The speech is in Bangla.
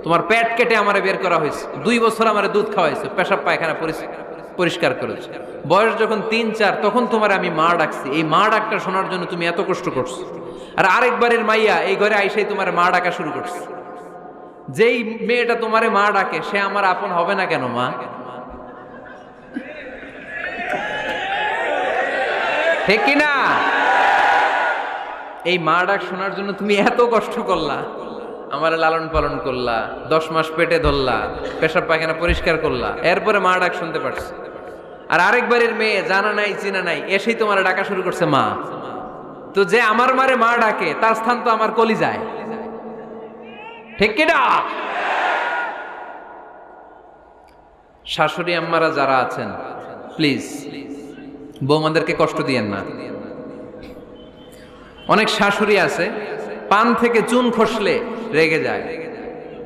তোমার পেট কেটে আমারে বের করা হয়েছে, 2 বছর আমারে দুধ খাওয়াইছে, পেশাব পায়খানা পরিষ্কার করেছে, বয়স যখন 3-4 তখন তোমার আমি মা ডাকছি। এই মা ডাকটা শোনার জন্য তুমি এত কষ্ট করছো, আর আরেকবারের মাইয়া এই ঘরে আইসাই তোমার মা ডাকা শুরু করছে। যেই মেয়েটা তোমারে মা ডাকে সে আমার আপন হবে না কেন মা? ঠিক কিনা? এই মা ডাক শোনার জন্য তুমি এত কষ্ট করলা, আমার লালন পালন করলা, 10 মাস পেটে ধরলা, পেশাব পায়খানা পরিষ্কার করলা, এরপরে মা ডাক শুনতে পারছে। আর আরেকবারের মেয়ে জানা নাই চিনা নাই এসেই তোমার ডাকা শুরু করছে মা। তো যে আমার মারে মা ডাকে তার স্থান তো আমার কলিজায়, ঠিক কিনা? শাশুড়ি আম্মারা যারা আছেন প্লিজ বৌমাদেরকে কষ্ট দিয়েন না। অনেক শাশুড়ি আছে পান থেকে চুন খসলে রেগে যায়,